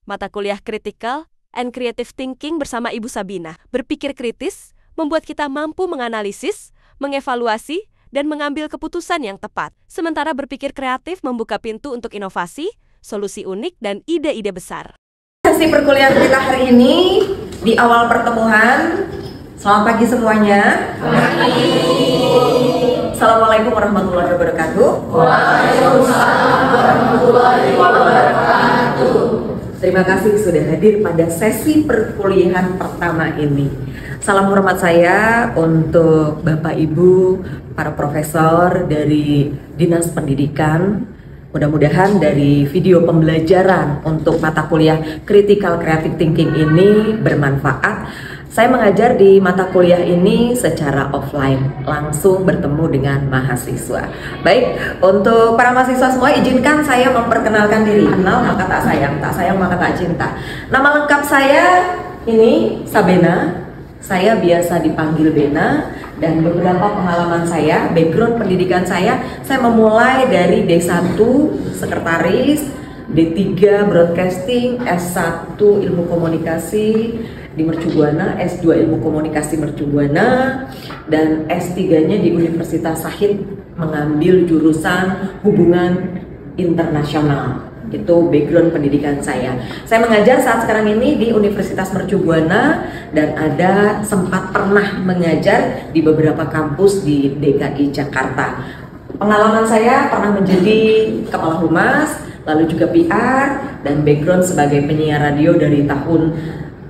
mata kuliah Critical and Creative Thinking bersama Ibu Sabina. Berpikir kritis membuat kita mampu menganalisis, mengevaluasi, dan mengambil keputusan yang tepat. Sementara berpikir kreatif membuka pintu untuk inovasi, solusi unik, dan ide-ide besar. Sesi perkuliahan kita hari ini di awal pertemuan. Selamat pagi semuanya. Assalamualaikum warahmatullahi wabarakatuh. Waalaikumsalam warahmatullahi wabarakatuh. Terima kasih sudah hadir pada sesi perkuliahan pertama ini. Salam hormat saya untuk Bapak Ibu, para profesor dari Dinas Pendidikan. Mudah-mudahan dari video pembelajaran untuk mata kuliah Critical Creative Thinking ini bermanfaat. Saya mengajar di mata kuliah ini secara offline, langsung bertemu dengan mahasiswa. Baik, untuk para mahasiswa semua izinkan saya memperkenalkan diri. Kenal maka tak sayang maka tak cinta. Nama lengkap saya ini Sabena. Saya biasa dipanggil Bena, dan beberapa pengalaman saya, background pendidikan saya memulai dari D1 sekretaris, D3 broadcasting, S1 ilmu komunikasi di Mercubuana, S2 ilmu komunikasi Mercubuana, dan S3-nya di Universitas Sahid mengambil jurusan hubungan internasional. Itu background pendidikan saya. Saya mengajar saat sekarang ini di Universitas Mercubuana dan ada sempat pernah mengajar di beberapa kampus di DKI Jakarta. Pengalaman saya pernah menjadi kepala humas, lalu juga PR, dan background sebagai penyiar radio dari tahun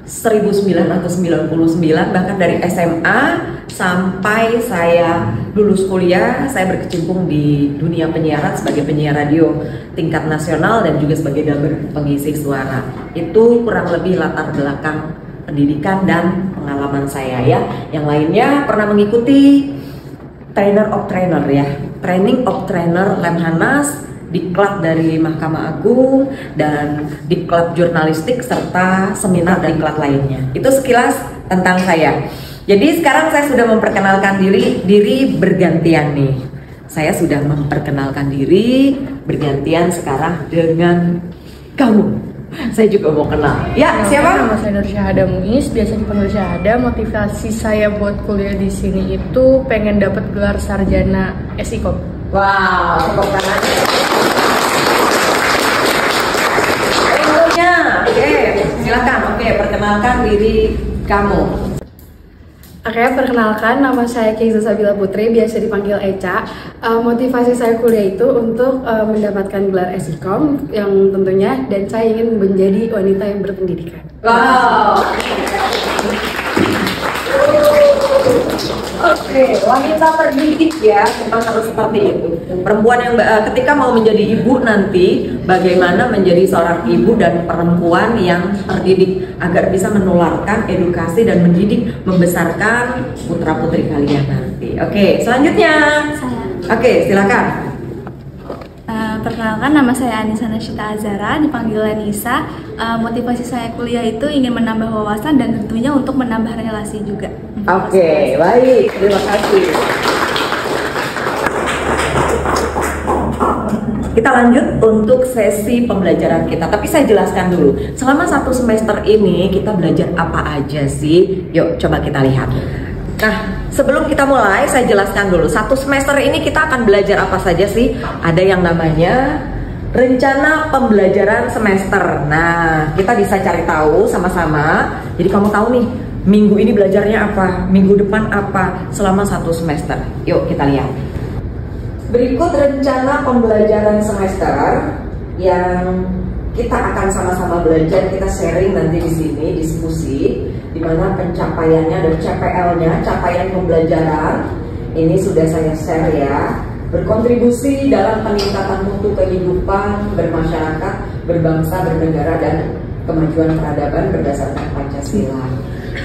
1999, bahkan dari SMA sampai saya lulus kuliah. Saya berkecimpung di dunia penyiaran sebagai penyiar radio tingkat nasional dan juga sebagai daber pengisi suara. Itu kurang lebih latar belakang pendidikan dan pengalaman saya ya. Yang lainnya pernah mengikuti trainer of trainer ya, training of trainer Lemhanas, diklat dari Mahkamah Agung, dan diklat jurnalistik, serta seminar dan diklat lainnya. Itu sekilas tentang saya. Jadi sekarang saya sudah memperkenalkan diri bergantian nih. Saya sudah memperkenalkan diri bergantian sekarang dengan kamu. Saya juga mau kenal. Ya, siapa? Nama saya Nur Syahada Muiz, biasa dipanggil Syahada. Motivasi saya buat kuliah di sini itu pengen dapat gelar sarjana SIKOM. Wow, tepuk tangan. Oke, silakan. Oke, perkenalkan diri kamu. Oke, perkenalkan, nama saya Keiza Sabila Putri, biasa dipanggil Eca. Motivasi saya kuliah itu untuk mendapatkan gelar SIKOM yang tentunya, dan saya ingin menjadi wanita yang berpendidikan. Wow. Oke, wanita terdidik ya, memang harus seperti itu. Perempuan yang ketika mau menjadi ibu nanti, bagaimana menjadi seorang ibu dan perempuan yang terdidik agar bisa menularkan edukasi dan mendidik, membesarkan putra-putri kalian nanti. Oke, selanjutnya. Oke, silakan. Perkenalkan, nama saya Anissa Nasyita Azara, dipanggil Anissa. Motivasi saya kuliah itu ingin menambah wawasan dan tentunya untuk menambah relasi juga. Oke, baik, terima kasih. Kita lanjut untuk sesi pembelajaran kita, tapi saya jelaskan dulu. Selama satu semester ini kita belajar apa aja sih? Yuk, coba kita lihat. Nah, sebelum kita mulai, saya jelaskan dulu. Satu semester ini kita akan belajar apa saja sih? Ada yang namanya rencana pembelajaran semester. Nah, kita bisa cari tahu sama-sama. Jadi kamu tahu nih, minggu ini belajarnya apa, minggu depan apa, selama satu semester. Yuk kita lihat. Berikut rencana pembelajaran semester yang kita akan sama-sama belajar, kita sharing nanti di sini, diskusi, di mana pencapaiannya dan CPL-nya, capaian pembelajaran ini sudah saya share ya. Berkontribusi dalam peningkatan mutu kehidupan bermasyarakat, berbangsa, bernegara, dan kemajuan peradaban berdasarkan Pancasila.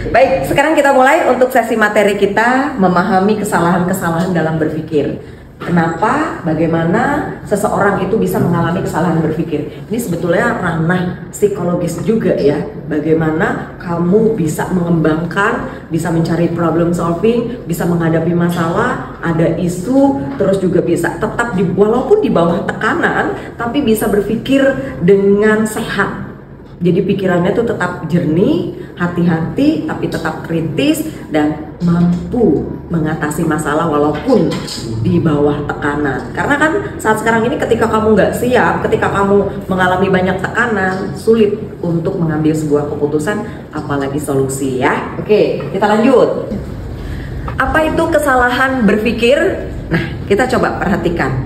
Baik, sekarang kita mulai untuk sesi materi kita, memahami kesalahan-kesalahan dalam berpikir. Kenapa, bagaimana seseorang itu bisa mengalami kesalahan berpikir. Ini sebetulnya ranah psikologis juga ya. Bagaimana kamu bisa mengembangkan, bisa mencari problem solving, bisa menghadapi masalah, ada isu, terus juga bisa tetap walaupun di bawah tekanan, tapi bisa berpikir dengan sehat. Jadi pikirannya tuh tetap jernih, hati-hati, tapi tetap kritis dan mampu mengatasi masalah walaupun di bawah tekanan. Karena kan saat sekarang ini ketika kamu nggak siap, ketika kamu mengalami banyak tekanan, sulit untuk mengambil sebuah keputusan, apalagi solusi ya. Oke, kita lanjut. Apa itu kesalahan berpikir? Nah, kita coba perhatikan.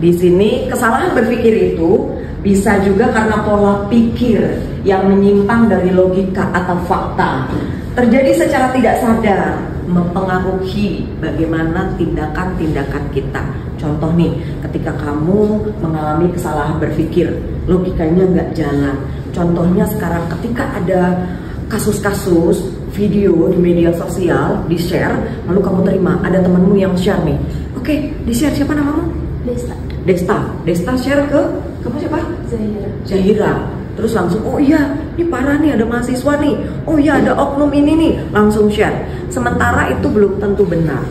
Di sini kesalahan berpikir itu bisa juga karena pola pikir yang menyimpang dari logika atau fakta. Terjadi secara tidak sadar, mempengaruhi bagaimana tindakan-tindakan kita. Contoh nih, ketika kamu mengalami kesalahan berpikir, logikanya nggak jalan. Contohnya sekarang ketika ada kasus-kasus video di media sosial, di-share, lalu kamu terima, ada temenmu yang share nih. Oke, di-share, siapa namamu? Desta share ke kamu siapa? Zahira. Terus langsung, oh iya, ini parah nih, ada mahasiswa nih. Oh iya, ada oknum ini nih, langsung share. Sementara itu belum tentu benar.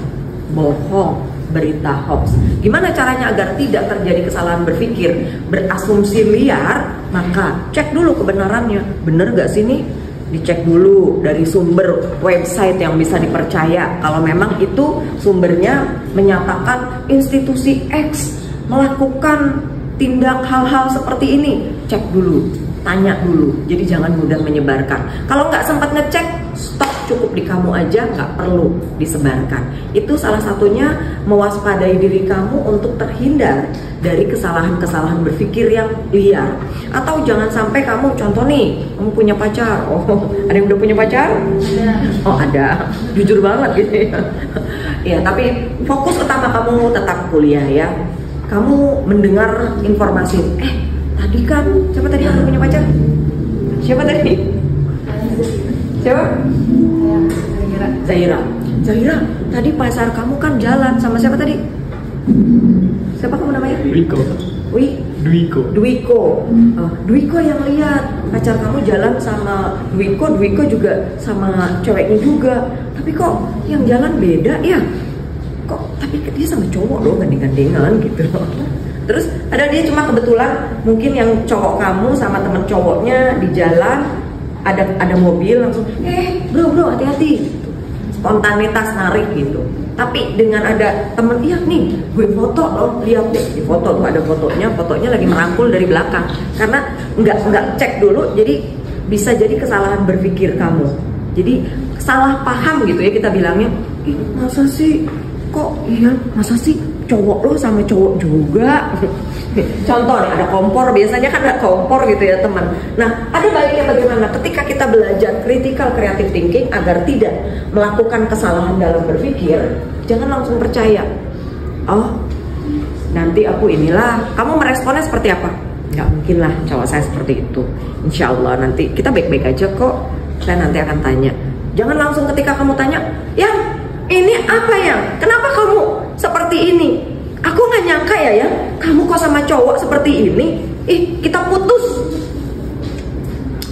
Bohong, berita hoax. Gimana caranya agar tidak terjadi kesalahan berpikir, berasumsi liar? Maka cek dulu kebenarannya. Bener gak sih nih? Dicek dulu dari sumber website yang bisa dipercaya. Kalau memang itu sumbernya menyatakan institusi X melakukan tindak hal-hal seperti ini, cek dulu, tanya dulu. Jadi jangan mudah menyebarkan. Kalau nggak sempat ngecek, stop, cukup di kamu aja, nggak perlu disebarkan. Itu salah satunya mewaspadai diri kamu untuk terhindar dari kesalahan-kesalahan berpikir yang liar. Atau jangan sampai kamu, contoh nih, kamu punya pacar. Oh, ada yang udah punya pacar? Ada. Oh, ada. Jujur banget gitu ya. Ya, tapi fokus utama kamu tetap kuliah ya. Kamu mendengar informasi, tadi kan, siapa tadi yang punya pacar? Siapa tadi? Siapa? Zahira. Tadi pacar kamu kan jalan sama siapa tadi? Siapa kamu namanya? Dwiko. Dwiko yang lihat pacar kamu jalan sama Dwiko juga sama ceweknya juga. Tapi kok yang jalan beda ya? Tapi dia sama cowok loh, gandeng-gandengan gitu. Terus ada dia cuma kebetulan mungkin yang cowok kamu sama temen cowoknya di jalan ada mobil langsung bro hati-hati, spontanitas narik gitu. Tapi dengan ada temen, iya nih gue foto loh, lihat deh di foto tuh ada fotonya lagi merangkul dari belakang. Karena nggak cek dulu, jadi bisa jadi kesalahan berpikir kamu. Jadi salah paham gitu ya kita bilangnya. Masa sih cowok lo sama cowok juga. Contoh nih, ada kompor, biasanya kan ada kompor gitu ya teman. Nah, ada baiknya bagaimana ketika kita belajar critical creative thinking agar tidak melakukan kesalahan dalam berpikir, jangan langsung percaya. Oh, nanti aku inilah. Kamu meresponnya seperti apa? Nggak mungkin lah cowok saya seperti itu. Insya Allah nanti kita baik-baik aja kok. Saya nanti akan tanya. Jangan langsung ketika kamu tanya, ya ini apa ya? Kenapa kamu seperti ini? Aku nggak nyangka ya, kamu kok sama cowok seperti ini? Kita putus.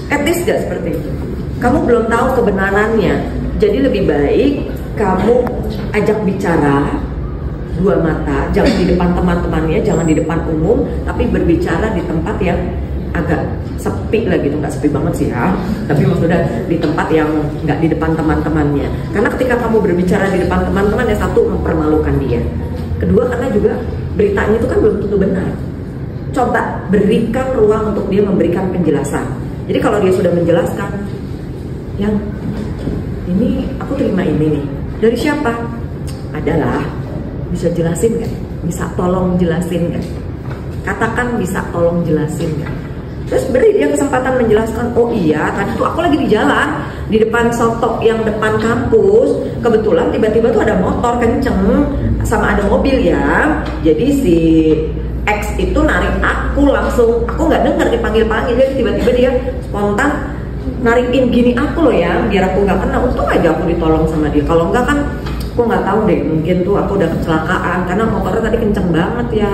Etis gak seperti itu? Kamu belum tahu kebenarannya. Jadi lebih baik kamu ajak bicara dua mata, jangan di depan teman-temannya, jangan di depan umum, tapi berbicara di tempat yang agak sepi lah gitu, nggak sepi banget sih ya, tapi maksudnya di tempat yang nggak di depan teman-temannya. Karena ketika kamu berbicara di depan teman-teman, ya satu, mempermalukan dia, kedua karena juga beritanya itu kan belum tentu benar. Coba berikan ruang untuk dia memberikan penjelasan. Jadi kalau dia sudah menjelaskan, yang ini aku terima ini nih dari siapa? Adalah, bisa jelasin nggak? Bisa tolong jelasin nggak? Katakan bisa tolong jelasin nggak? Terus beri dia kesempatan menjelaskan. Oh iya, tadi tuh aku lagi di jalan di depan sotok yang depan kampus, kebetulan tiba-tiba tuh ada motor kenceng sama ada mobil ya. Jadi si X itu narik aku langsung, aku nggak dengar dipanggil-panggil, jadi tiba-tiba dia spontan narikin gini aku loh ya, biar aku nggak kena. Untung aja aku ditolong sama dia. Kalau enggak kan aku nggak tahu deh, mungkin tuh aku udah kecelakaan karena motornya tadi kenceng banget ya.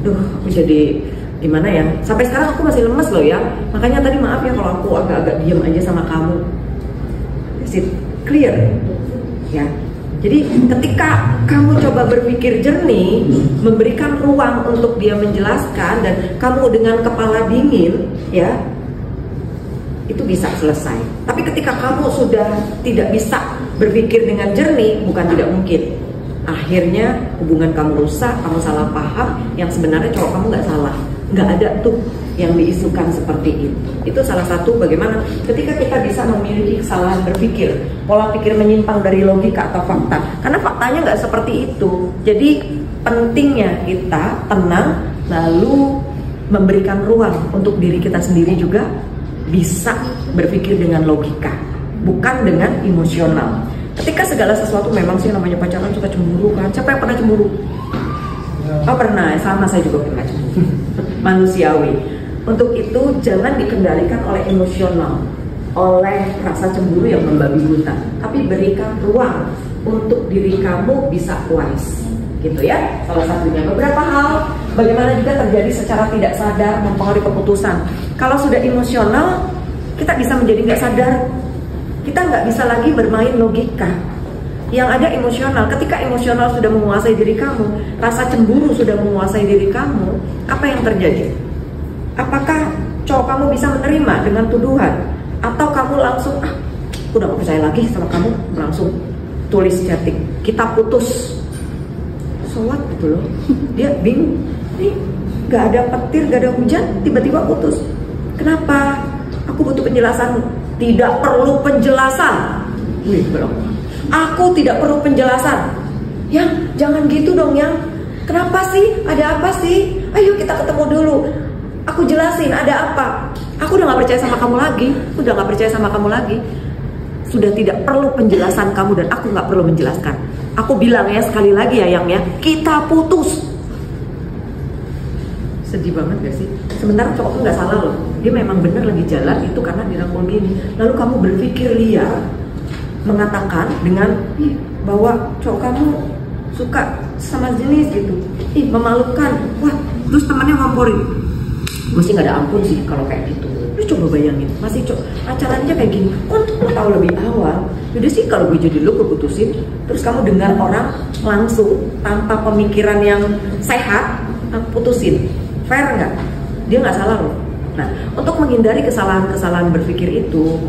Duh, aku jadi gimana ya, sampai sekarang aku masih lemes loh ya. Makanya tadi maaf ya kalau aku agak-agak diem aja sama kamu. Is it clear? Ya. Jadi ketika kamu coba berpikir jernih, memberikan ruang untuk dia menjelaskan, dan kamu dengan kepala dingin ya, itu bisa selesai. Tapi ketika kamu sudah tidak bisa berpikir dengan jernih, bukan tidak mungkin, akhirnya hubungan kamu rusak, kamu salah paham, yang sebenarnya cowok kamu nggak salah, nggak ada tuh yang diisukan seperti itu. Itu salah satu bagaimana ketika kita bisa memiliki kesalahan berpikir, pola pikir menyimpang dari logika atau fakta, karena faktanya nggak seperti itu. Jadi pentingnya kita tenang, lalu memberikan ruang untuk diri kita sendiri juga bisa berpikir dengan logika, bukan dengan emosional. Ketika segala sesuatu memang sih namanya pacaran suka cemburu kan? Siapa yang pernah cemburu? Oh pernah, sama saya juga pernah cemburu. Manusiawi. Untuk itu jangan dikendalikan oleh emosional, oleh rasa cemburu yang membabi buta, tapi berikan ruang untuk diri kamu bisa wise, gitu ya. Salah satunya beberapa hal bagaimana juga terjadi secara tidak sadar mempengaruhi keputusan. Kalau sudah emosional, kita bisa menjadi nggak sadar. Kita nggak bisa lagi bermain logika. Yang ada emosional. Ketika emosional sudah menguasai diri kamu, rasa cemburu sudah menguasai diri kamu, apa yang terjadi? Apakah cowok kamu bisa menerima dengan tuduhan? Atau kamu langsung, udah gak percaya lagi sama kamu, langsung tulis chatting, kita putus. So what gitu loh. Dia bingung, nih gak ada petir, gak ada hujan, tiba-tiba putus. Kenapa? Aku butuh penjelasan. Tidak perlu penjelasan. Wih, belum. Aku tidak perlu penjelasan. Yang jangan gitu dong, yang kenapa sih? Ada apa sih? Ayo kita ketemu dulu. Aku jelasin ada apa. Aku udah gak percaya sama kamu lagi. Udah gak percaya sama kamu lagi. Sudah tidak perlu penjelasan kamu dan aku gak perlu menjelaskan. Aku bilang ya sekali lagi ya yang ya, kita putus. Sedih banget gak sih? Sementara cowok tuh gak salah loh. Dia memang bener lagi jalan itu karena dirangkul gini. Lalu kamu berpikir liar, mengatakan dengan bahwa cowok kamu suka sama jenis gitu. Memalukan. Wah, terus temannya ngomporin. Mesti gak ada ampun sih kalau kayak gitu. Lu coba bayangin, masih pacarannya kayak gini. Untuk lu tahu lebih awal, udah sih kalau gue jadi lu putusin, terus kamu dengar orang langsung tanpa pemikiran yang sehat, putusin. Fair nggak? Dia nggak salah loh. Nah, untuk menghindari kesalahan-kesalahan berpikir itu,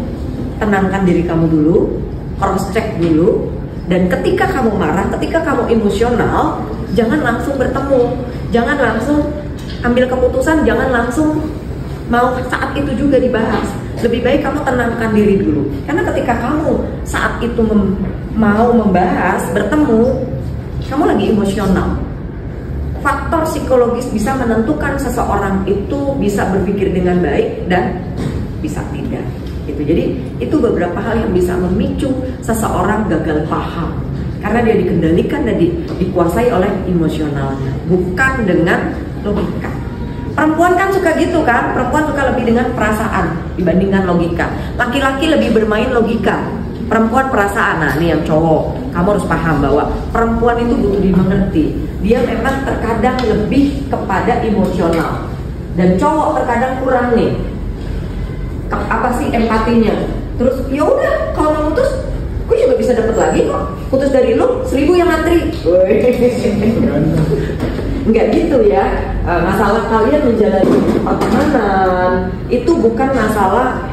tenangkan diri kamu dulu, cross check dulu, dan ketika kamu marah, ketika kamu emosional, jangan langsung bertemu, jangan langsung ambil keputusan, jangan langsung mau saat itu juga dibahas. Lebih baik kamu tenangkan diri dulu, karena ketika kamu saat itu mau membahas, bertemu, kamu lagi emosional. Faktor psikologis bisa menentukan seseorang itu bisa berpikir dengan baik dan bisa tidak. Gitu. Jadi itu beberapa hal yang bisa memicu seseorang gagal paham karena dia dikendalikan dan dikuasai oleh emosional, bukan dengan logika. Perempuan kan suka gitu kan, perempuan suka lebih dengan perasaan dibandingkan logika. Laki-laki lebih bermain logika, perempuan perasaan. Nah ini yang cowok, kamu harus paham bahwa perempuan itu butuh dimengerti. Dia memang terkadang lebih kepada emosional, dan cowok terkadang kurang nih. Apa sih empatinya? Terus ya udah, kalau mau putus, gue juga bisa dapat lagi kok. Putus dari lu, 1000 yang ngantri. Enggak gitu ya. Masalah kalian menjalani pertemanan itu bukan masalah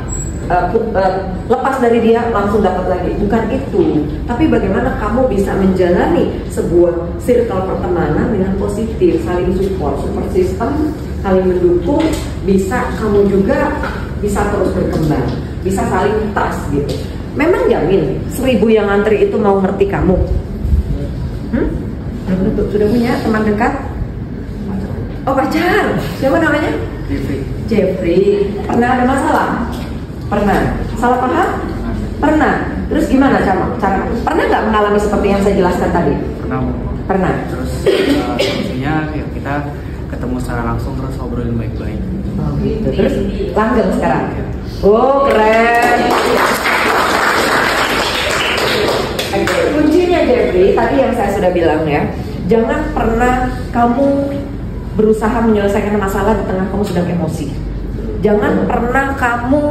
lepas dari dia langsung dapat lagi, bukan itu. Tapi bagaimana kamu bisa menjalani sebuah circle pertemanan dengan positif, saling support system, saling mendukung, bisa kamu juga bisa terus berkembang, bisa saling trust gitu. Memang jamin 1000 yang ngantri itu mau ngerti kamu? Belum tentu. Sudah punya teman dekat? Oh pacar, siapa namanya? Jeffrey. Pernah ada masalah? Pernah. Salah paham? Pernah. Terus gimana cara? Pernah nggak mengalami seperti yang saya jelaskan tadi? Pernah. Terus solusinya ya kita ketemu secara langsung terus ngobrolin baik-baik. Oh gitu. Terus langgeng sekarang? Oh keren. Kuncinya Jeffrey, tadi yang saya sudah bilang ya, jangan pernah kamu berusaha menyelesaikan masalah di tengah kamu sedang emosi. Jangan pernah kamu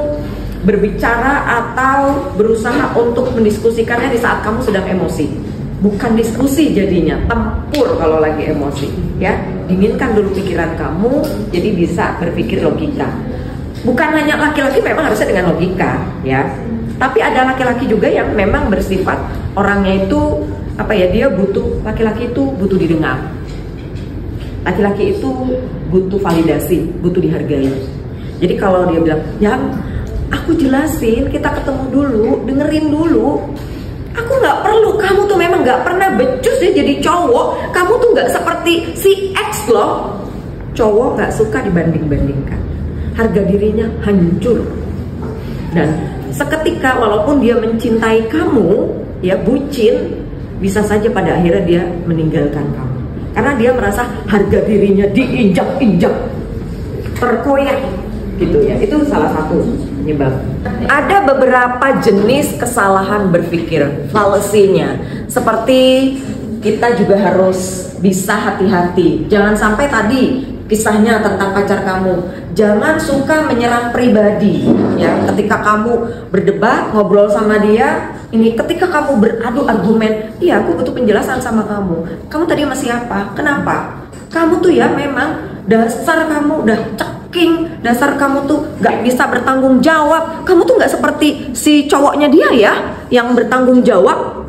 berbicara atau berusaha untuk mendiskusikannya di saat kamu sedang emosi. Bukan diskusi jadinya, tempur kalau lagi emosi. Ya, dinginkan dulu pikiran kamu, jadi bisa berpikir logika. Bukan hanya laki-laki memang harusnya dengan logika, ya. Tapi ada laki-laki juga yang memang bersifat orangnya itu apa ya, dia butuh, laki-laki itu butuh didengar. Laki-laki itu butuh validasi, butuh dihargai. Jadi kalau dia bilang, "Ya, aku jelasin, kita ketemu dulu, dengerin dulu. Aku nggak perlu, kamu tuh memang nggak pernah becus ya jadi cowok. Kamu tuh nggak seperti si X loh." Cowok nggak suka dibanding-bandingkan. Harga dirinya hancur. Dan seketika walaupun dia mencintai kamu, ya bucin, bisa saja pada akhirnya dia meninggalkan kamu. Karena dia merasa harga dirinya diinjak-injak, terkoyak gitu ya. Itu salah satu penyebab. Ada beberapa jenis kesalahan berpikir, fallacy-nya. Seperti kita juga harus bisa hati-hati. Jangan sampai tadi kisahnya tentang pacar kamu, jangan suka menyerang pribadi ya. Ketika kamu berdebat, ngobrol sama dia, ini ketika kamu beradu argumen, iya aku butuh penjelasan sama kamu. Kamu tadi sama siapa? Kenapa? Kamu tuh ya memang dasar kamu udah ceking, dasar kamu tuh gak bisa bertanggung jawab. Kamu tuh gak seperti si cowoknya dia ya, yang bertanggung jawab.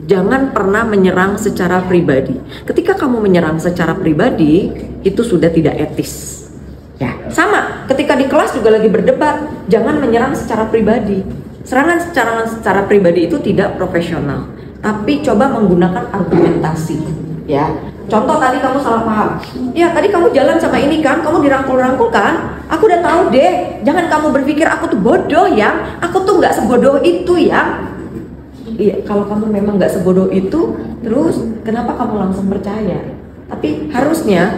Jangan pernah menyerang secara pribadi. Ketika kamu menyerang secara pribadi, itu sudah tidak etis. Ya, sama. Ketika di kelas juga lagi berdebat, jangan menyerang secara pribadi. Serangan secara pribadi itu tidak profesional. Tapi coba menggunakan argumentasi. Ya, contoh tadi kamu salah paham. Ya, tadi kamu jalan sama ini kan, kamu dirangkul-rangkul kan? Aku udah tahu deh. Jangan kamu berpikir aku tuh bodoh ya. Aku tuh nggak sebodoh itu ya. Iya, kalau kamu memang nggak sebodoh itu, terus kenapa kamu langsung percaya? Tapi harusnya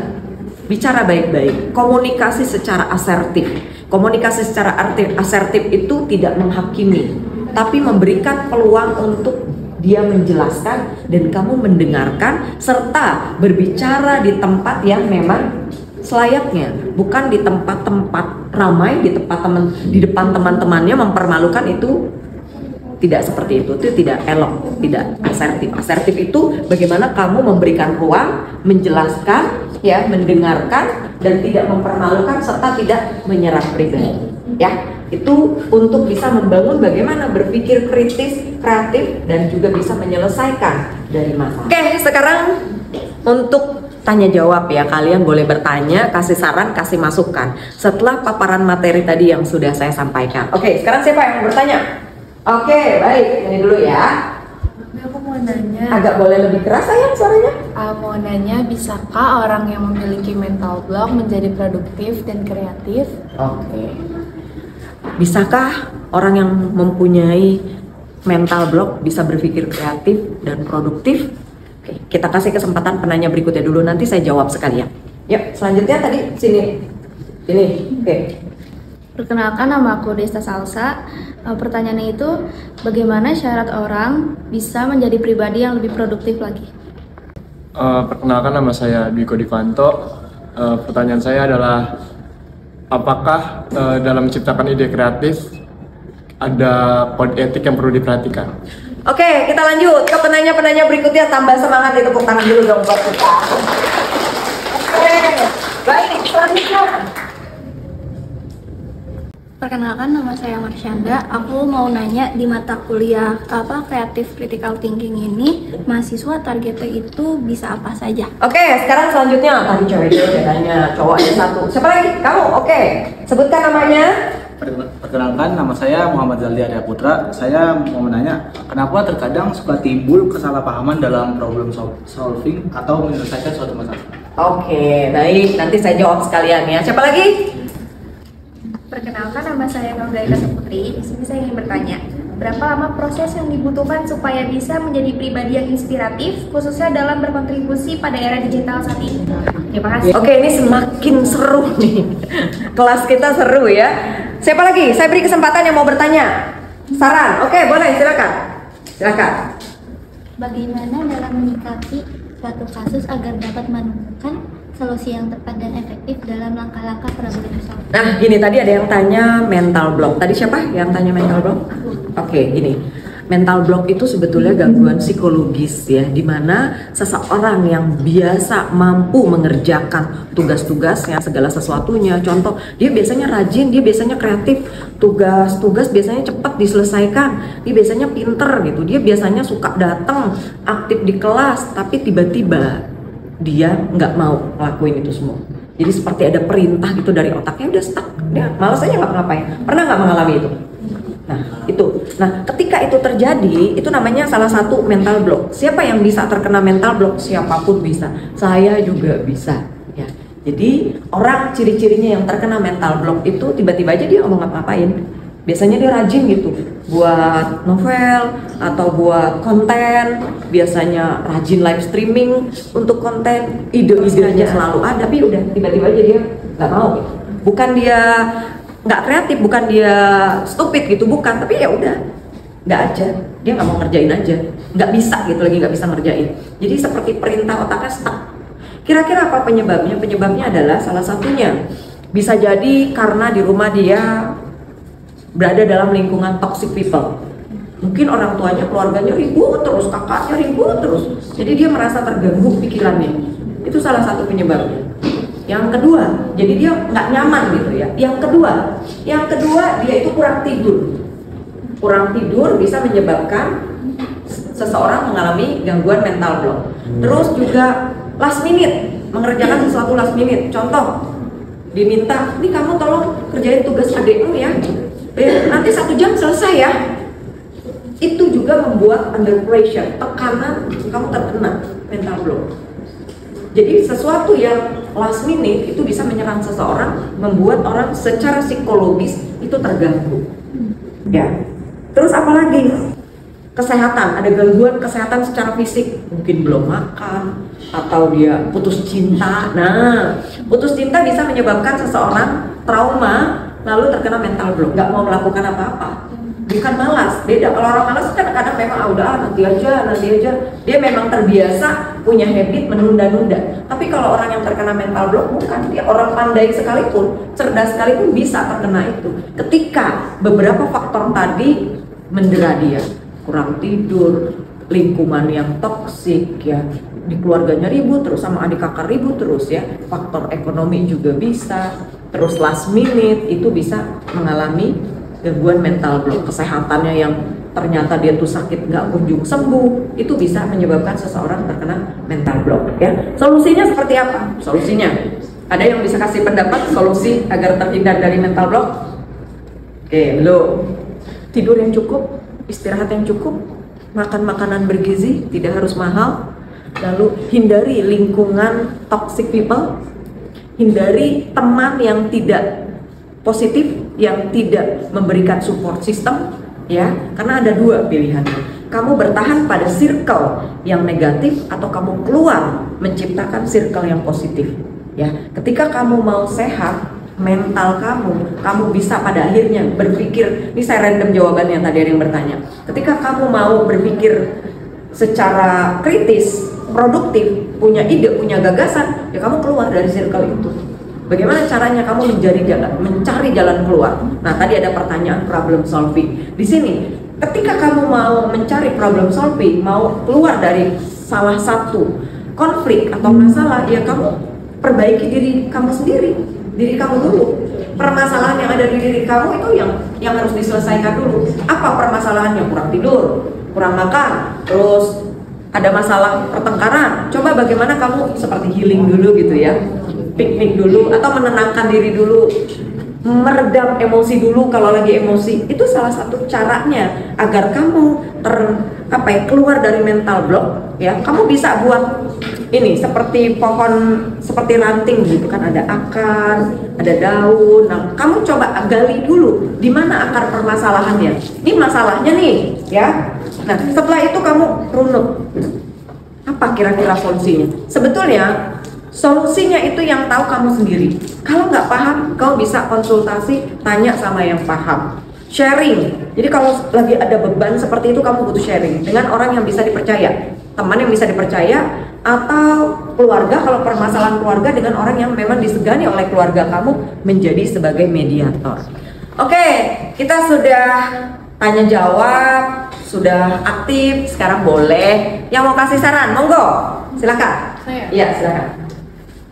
bicara baik-baik, komunikasi secara asertif. Komunikasi secara asertif itu tidak menghakimi, tapi memberikan peluang untuk dia menjelaskan dan kamu mendengarkan serta berbicara di tempat yang memang selayaknya, bukan di tempat-tempat ramai, di depan teman-temannya mempermalukan. Itu tidak seperti itu tidak elok, tidak asertif. Asertif itu bagaimana kamu memberikan ruang, menjelaskan, ya, mendengarkan dan tidak mempermalukan serta tidak menyerang pribadi. Ya, itu untuk bisa membangun bagaimana berpikir kritis, kreatif dan juga bisa menyelesaikan dari masalah. Oke, sekarang untuk tanya jawab ya, kalian boleh bertanya, kasih saran, kasih masukan setelah paparan materi tadi yang sudah saya sampaikan. Oke, sekarang siapa yang mau bertanya? Oke, baik, ini dulu ya. Aku mau nanya. Agak boleh lebih keras sayang suaranya? Mau nanya, bisakah orang yang memiliki mental block menjadi produktif dan kreatif? Oke. Bisakah orang yang mempunyai mental block bisa berpikir kreatif dan produktif? Oke, kita kasih kesempatan penanya berikutnya dulu, nanti saya jawab sekalian. Yuk, selanjutnya tadi sini. Ini, oke. Perkenalkan, nama aku Desta Salsa. Pertanyaannya itu, bagaimana syarat orang bisa menjadi pribadi yang lebih produktif lagi? Perkenalkan, nama saya Dwiko Divanto. Pertanyaan saya adalah, apakah dalam menciptakan ide kreatif ada kode etik yang perlu diperhatikan? Oke, kita lanjut ke penanya-penanya berikutnya. Tambah semangat, ditepuk tangan dulu dong buat kita. Oke, baik, selanjutnya. Perkenalkan, nama saya Marsyanda. Aku mau nanya, di mata kuliah Creative Critical Thinking ini, mahasiswa targetnya itu bisa apa saja? Oke, sekarang selanjutnya. Tadi cewek dia udah tanya, cowok ada satu. Siapa lagi? Kamu? Oke, sebutkan namanya. Perkenalkan, nama saya Muhammad Zaldi Arya Putra. Saya mau menanya, kenapa terkadang suka timbul kesalahpahaman dalam problem solving atau menyelesaikan suatu masalah? Oke, baik. Nanti saya jawab sekalian ya. Siapa lagi? Perkenalkan, nama saya Nurgaita Putri. Di sini saya ingin bertanya, berapa lama proses yang dibutuhkan supaya bisa menjadi pribadi yang inspiratif, khususnya dalam berkontribusi pada era digital saat ini? Terima kasih. Oke, ini semakin seru nih. Kelas kita seru ya. Siapa lagi? Saya beri kesempatan yang mau bertanya. Saran? Oke, boleh, silakan. Silakan. Bagaimana dalam menyikapi suatu kasus agar dapat menemukan solusi yang tepat dan efektif dalam langkah-langkah problem solving? Nah, gini, tadi ada yang tanya mental block. Tadi siapa yang tanya mental block? Oke, gini. Mental block itu sebetulnya gangguan psikologis ya, dimana seseorang yang biasa mampu mengerjakan tugas-tugasnya, segala sesuatunya. Contoh, dia biasanya rajin, dia biasanya kreatif, tugas-tugas biasanya cepat diselesaikan, dia biasanya pinter gitu, dia biasanya suka datang, aktif di kelas, tapi tiba-tiba dia nggak mau ngelakuin itu semua. Jadi seperti ada perintah gitu dari otaknya, udah stuck, dia malas aja nggak ngapain. Pernah nggak mengalami itu? Nah itu, ketika itu terjadi, itu namanya salah satu mental block. Siapa yang bisa terkena mental block? Siapapun bisa, saya juga bisa ya. Jadi orang ciri-cirinya yang terkena mental block itu tiba-tiba aja dia nggak mau ngapain. Biasanya dia rajin gitu, buat novel atau buat konten, biasanya rajin live streaming untuk konten, ide-idenya selalu ada, tapi udah tiba-tiba aja dia nggak mau. Bukan dia nggak kreatif, bukan dia stupid gitu, bukan, tapi ya udah nggak aja, dia nggak mau ngerjain aja, nggak bisa gitu, lagi nggak bisa ngerjain. Jadi seperti perintah otaknya stuck. Kira-kira apa penyebabnya? Penyebabnya adalah salah satunya bisa jadi karena di rumah dia berada dalam lingkungan toxic people. Mungkin orang tuanya, keluarganya ribut terus, kakaknya ribut terus, jadi dia merasa terganggu pikirannya. Itu salah satu penyebabnya. Yang kedua, jadi dia nggak nyaman gitu ya. Yang kedua dia itu kurang tidur. Kurang tidur bisa menyebabkan seseorang mengalami gangguan mental block. Terus juga last minute, mengerjakan sesuatu last minute. Contoh, diminta, ini kamu tolong kerjain tugas adekmu ya, nanti 1 jam selesai ya. Itu juga membuat under pressure, tekanan, kamu terkena mental block. Jadi sesuatu yang last minute itu bisa menyerang seseorang, membuat orang secara psikologis itu terganggu. Ya. Terus apalagi? Kesehatan, ada gangguan kesehatan secara fisik, mungkin belum makan atau dia putus cinta. Nah, putus cinta bisa menyebabkan seseorang trauma lalu terkena mental block, nggak mau melakukan apa-apa. Bukan malas, beda. Kalau orang malas kan kadang memang nanti aja. Dia memang terbiasa punya habit menunda-nunda. Tapi kalau orang yang terkena mental block bukan, dia orang pandai sekalipun, cerdas sekalipun bisa terkena itu. Ketika beberapa faktor tadi mendera dia, kurang tidur, lingkungan yang toksik ya, di keluarganya ribut terus, sama adik kakak ribut terus ya, faktor ekonomi juga bisa, terus last minute itu bisa mengalami gangguan mental block. Kesehatannya yang ternyata dia tuh sakit nggak kunjung sembuh, itu bisa menyebabkan seseorang terkena mental block ya. Solusinya seperti apa? Solusinya ada yang bisa kasih pendapat solusi agar terhindar dari mental block? Oke, belum. Tidur yang cukup, istirahat yang cukup, makan makanan bergizi, tidak harus mahal, lalu hindari lingkungan toxic people, hindari teman yang tidak positif, yang tidak memberikan support system ya, karena ada 2 pilihan. Kamu bertahan pada circle yang negatif atau kamu keluar menciptakan circle yang positif ya. Ketika kamu mau sehat mental kamu bisa pada akhirnya berpikir, ini saya random jawabannya, tadi ada yang bertanya, ketika kamu mau berpikir secara kritis, produktif, punya ide, punya gagasan, ya kamu keluar dari circle itu. Bagaimana caranya kamu mencari jalan keluar? Nah, tadi ada pertanyaan problem solving. Di sini, ketika kamu mau mencari problem solving, mau keluar dari salah satu konflik atau masalah, ya kamu perbaiki diri kamu sendiri, diri kamu dulu. Permasalahan yang ada di diri kamu itu yang harus diselesaikan dulu. Apa permasalahannya? Kurang tidur, kurang makan, terus ada masalah pertengkaran. Coba bagaimana kamu seperti healing dulu gitu ya, piknik dulu atau menenangkan diri dulu, meredam emosi dulu kalau lagi emosi. Itu salah satu caranya agar kamu keluar dari mental block ya. Kamu bisa buat ini seperti pohon, seperti ranting gitu kan, ada akar, ada daun. Nah, kamu coba gali dulu di mana akar permasalahannya. Ini masalahnya nih ya. Nah, setelah itu kamu runut. Apa kira-kira solusinya? Sebetulnya solusinya itu yang tahu kamu sendiri. Kalau nggak paham, kau bisa konsultasi, tanya sama yang paham. Sharing. Jadi kalau lagi ada beban seperti itu, kamu butuh sharing dengan orang yang bisa dipercaya, teman yang bisa dipercaya, atau keluarga. Kalau permasalahan keluarga, dengan orang yang memang disegani oleh keluarga kamu menjadi sebagai mediator. Oke, kita sudah tanya jawab, sudah aktif, sekarang boleh. Yang mau kasih saran, monggo, silakan. Saya? Iya, silakan.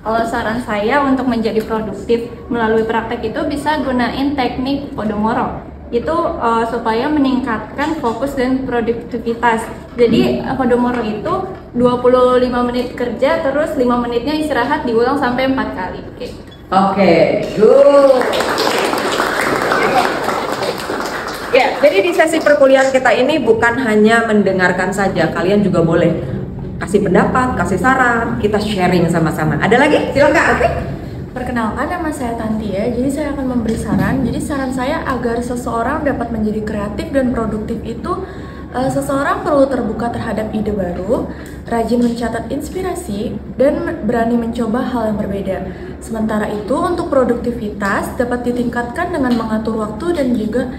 Kalau saran saya untuk menjadi produktif melalui praktek itu bisa gunain teknik Pomodoro. Itu supaya meningkatkan fokus dan produktivitas. Jadi Pomodoro itu 25 menit kerja, terus 5 menitnya istirahat, diulang sampai 4 kali. Oke, good. Ya, jadi di sesi perkuliahan kita ini bukan hanya mendengarkan saja, kalian juga boleh kasih pendapat, kasih saran, kita sharing sama-sama. Ada lagi? Silakan. Oke. Perkenalkan, nama saya Tantia, jadi saya akan memberi saran. Jadi saran saya agar seseorang dapat menjadi kreatif dan produktif itu seseorang perlu terbuka terhadap ide baru, rajin mencatat inspirasi, dan berani mencoba hal yang berbeda. Sementara itu untuk produktivitas dapat ditingkatkan dengan mengatur waktu dan juga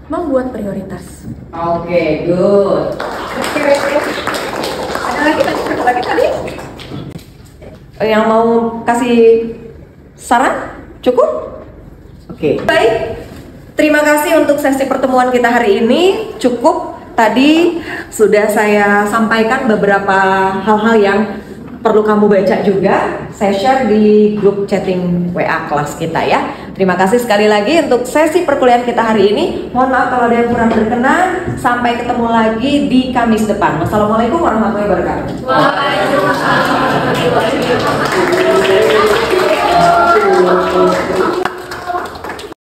membuat prioritas. Oke, good. Ada lagi tadi? Yang mau kasih saran? Cukup? Oke. Baik. Terima kasih untuk sesi pertemuan kita hari ini. Cukup. Tadi sudah saya sampaikan beberapa hal-hal yang perlu kamu baca juga. Saya share di grup chatting WA kelas kita ya. Terima kasih sekali lagi untuk sesi perkuliahan kita hari ini. Mohon maaf kalau ada yang kurang berkenan. Sampai ketemu lagi di Kamis depan. Wassalamualaikum warahmatullahi wabarakatuh. Waalaikumsalam warahmatullahi wabarakatuh.